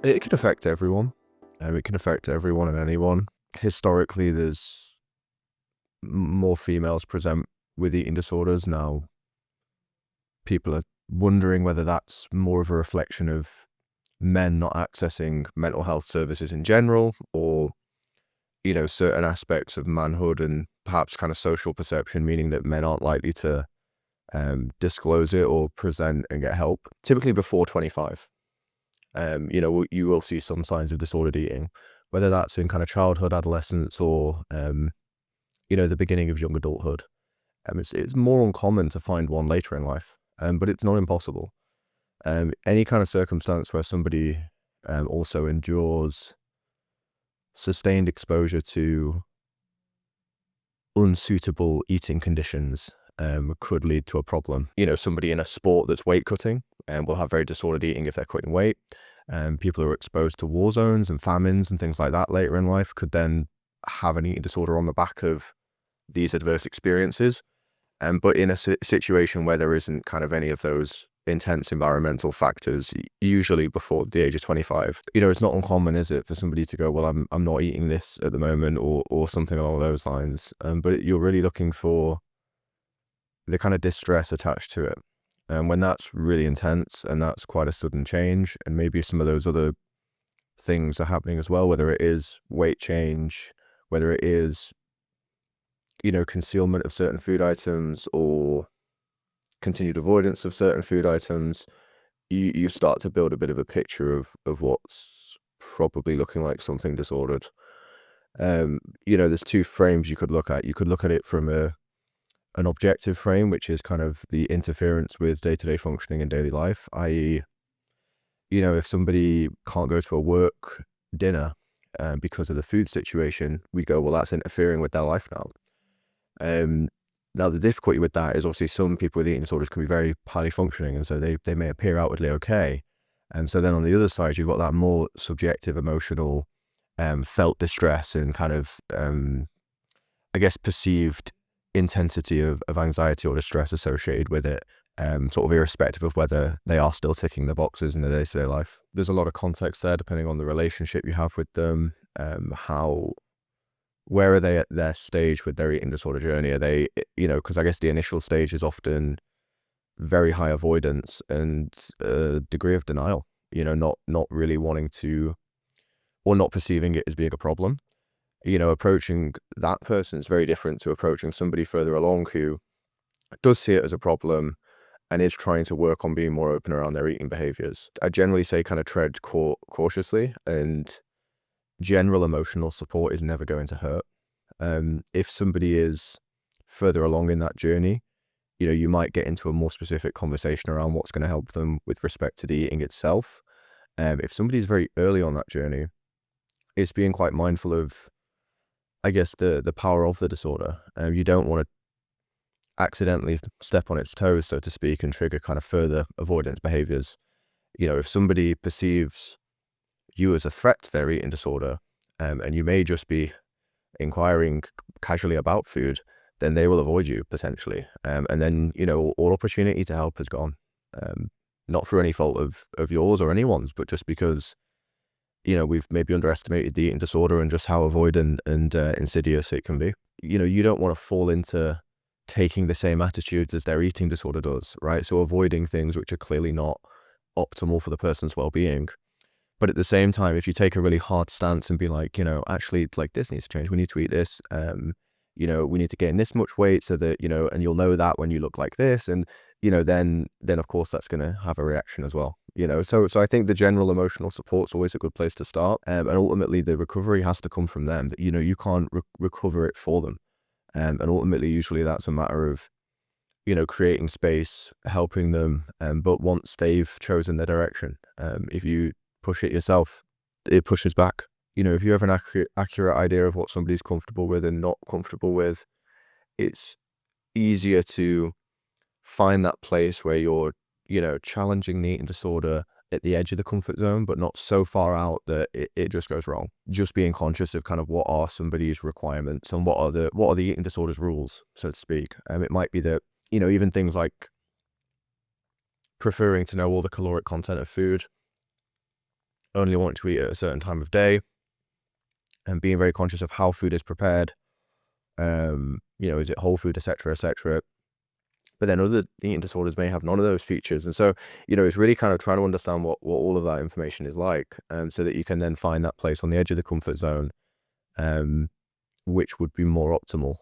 It can affect everyone. It can affect everyone and anyone. Historically, there's more females present with eating disorders. Now, people are wondering whether that's more of a reflection of men not accessing mental health services in general, or, certain aspects of manhood and perhaps kind of social perception, meaning that men aren't likely to disclose it or present and get help. Typically before 25. You will see some signs of disordered eating, whether that's in kind of childhood, adolescence, or, the beginning of young adulthood. It's more uncommon to find one later in life, but it's not impossible. Any kind of circumstance where somebody also endures sustained exposure to unsuitable eating conditions could lead to a problem. Somebody in a sport that's weight cutting will have very disordered eating if they're cutting weight. People who are exposed to war zones and famines and things like that later in life could then have an eating disorder on the back of these adverse experiences. But in a situation where there isn't kind of any of those intense environmental factors, usually before the age of 25, it's not uncommon, is it, for somebody to go, well, I'm not eating this at the moment, or something along those lines. But you're really looking for the kind of distress attached to it. And when that's really intense and that's quite a sudden change, and maybe some of those other things are happening as well, whether it is weight change, whether it is, concealment of certain food items or continued avoidance of certain food items, you start to build a bit of a picture of what's probably looking like something disordered. There's two frames you could look at. You could look at it from an objective frame, which is kind of the interference with day-to-day functioning in daily life, i.e., if somebody can't go to a work dinner because of the food situation, we go, well, that's interfering with their life now. Now, the difficulty with that is obviously some people with eating disorders can be very highly functioning, and so they may appear outwardly okay. And so then on the other side, you've got that more subjective, emotional, felt distress and kind of, perceived intensity of anxiety or distress associated with it, sort of irrespective of whether they are still ticking the boxes in their day-to-day life. There's a lot of context there depending on the relationship you have with them, where are they at their stage with their eating disorder journey? Are they, because I guess the initial stage is often very high avoidance and a degree of denial, not really wanting to, or not perceiving it as being a problem. Approaching that person is very different to approaching somebody further along who does see it as a problem and is trying to work on being more open around their eating behaviors. I generally say kind of tread cautiously, and general emotional support is never going to hurt. If somebody is further along in that journey, you might get into a more specific conversation around what's going to help them with respect to the eating itself. If somebody's very early on that journey, it's being quite mindful of, I guess, the power of the disorder. You don't want to accidentally step on its toes, so to speak, and trigger kind of further avoidance behaviors. If somebody perceives you as a threat to their eating disorder, and you may just be inquiring casually about food, then they will avoid you potentially. And then, all opportunity to help is gone. Not through any fault of yours or anyone's, but just because, we've maybe underestimated the eating disorder and just how avoidant and insidious it can be. You don't want to fall into taking the same attitudes as their eating disorder does, right? So avoiding things which are clearly not optimal for the person's well-being. But at the same time, if you take a really hard stance and be like, actually, like, this needs to change, we need to eat this, we need to gain this much weight so that, and you'll know that when you look like this, and, then of course that's going to have a reaction as well, So I think the general emotional support's always a good place to start. And ultimately the recovery has to come from them, that, you can't recover it for them. And ultimately, usually that's a matter of, creating space, helping them. But once they've chosen their direction, if you push it yourself, it pushes back. If you have an accurate idea of what somebody's comfortable with and not comfortable with, it's easier to find that place where you're, challenging the eating disorder at the edge of the comfort zone, but not so far out that it just goes wrong. Just being conscious of kind of what are somebody's requirements and what are the eating disorder's rules, so to speak. It might be that, even things like preferring to know all the caloric content of food, only wanting to eat at a certain time of day, and being very conscious of how food is prepared. Is it whole food, etc., etc. But then other eating disorders may have none of those features. And so, it's really kind of trying to understand what all of that information is like, so that you can then find that place on the edge of the comfort zone, which would be more optimal.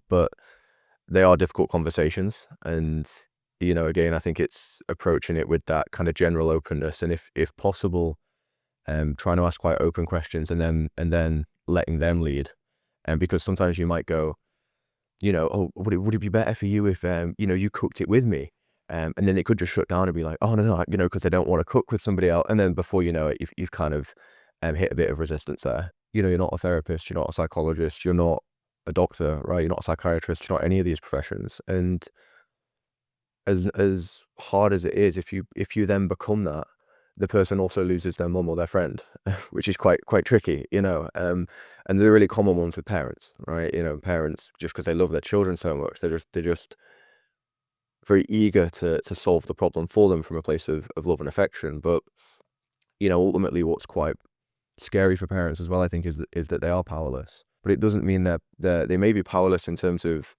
But they are difficult conversations. And, again, I think it's approaching it with that kind of general openness. And if possible, trying to ask quite open questions and then letting them lead. And because sometimes you might go, oh, would it be better for you if, you cooked it with me? And then it could just shut down and be like, oh, no, because they don't want to cook with somebody else. And then before you know it, you've kind of hit a bit of resistance there. You're not a therapist, you're not a psychologist, you're not a doctor, right? You're not a psychiatrist, you're not any of these professions. And as hard as it is, if you then become that, the person also loses their mum or their friend, which is quite tricky, and they're really common ones with parents, right? Parents, just because they love their children so much, they're just very eager to solve the problem for them from a place of love and affection. But ultimately, what's quite scary for parents as well, I think, is that they are powerless. But it doesn't mean that they may be powerless in terms of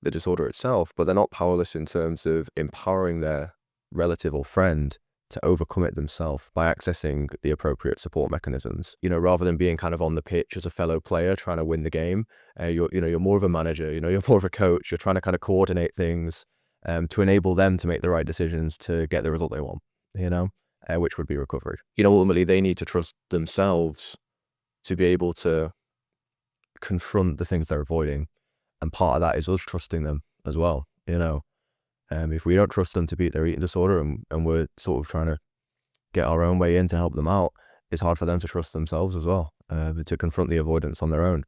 the disorder itself, but they're not powerless in terms of empowering their relative or friend to overcome it themselves by accessing the appropriate support mechanisms. Rather than being kind of on the pitch as a fellow player trying to win the game, you're more of a manager. You're more of a coach. You're trying to kind of coordinate things to enable them to make the right decisions to get the result they want. Which would be recovery. Ultimately they need to trust themselves to be able to confront the things they're avoiding, and part of that is us trusting them as well. If we don't trust them to beat their eating disorder, and we're sort of trying to get our own way in to help them out, it's hard for them to trust themselves as well, to confront the avoidance on their own,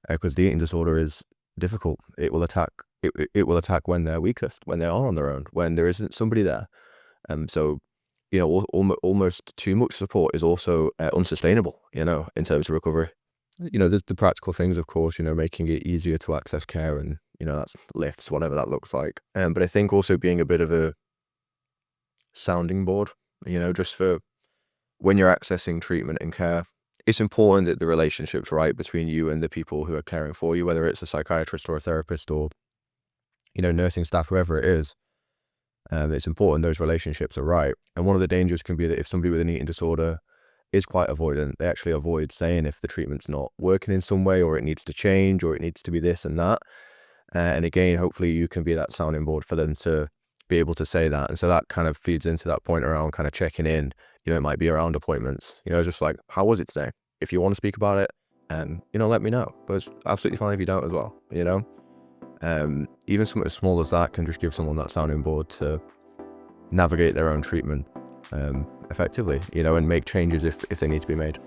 because the eating disorder is difficult. It will attack. It will attack when they're weakest, when they are on their own, when there isn't somebody there. So, almost too much support is also unsustainable, in terms of recovery. There's the practical things, of course, making it easier to access care, and, that's lifts, whatever that looks like. But I think also being a bit of a sounding board, just for when you're accessing treatment and care, it's important that the relationship's right between you and the people who are caring for you, whether it's a psychiatrist or a therapist or, nursing staff, whoever it is. It's important those relationships are right. And one of the dangers can be that if somebody with an eating disorder is quite avoidant, they actually avoid saying if the treatment's not working in some way, or it needs to change, or it needs to be this and that. And again, hopefully you can be that sounding board for them to be able to say that. And so that kind of feeds into that point around kind of checking in. It might be around appointments, just like, how was it today? If you want to speak about it, let me know. But it's absolutely fine if you don't as well, even something as small as that can just give someone that sounding board to navigate their own treatment effectively, and make changes if they need to be made.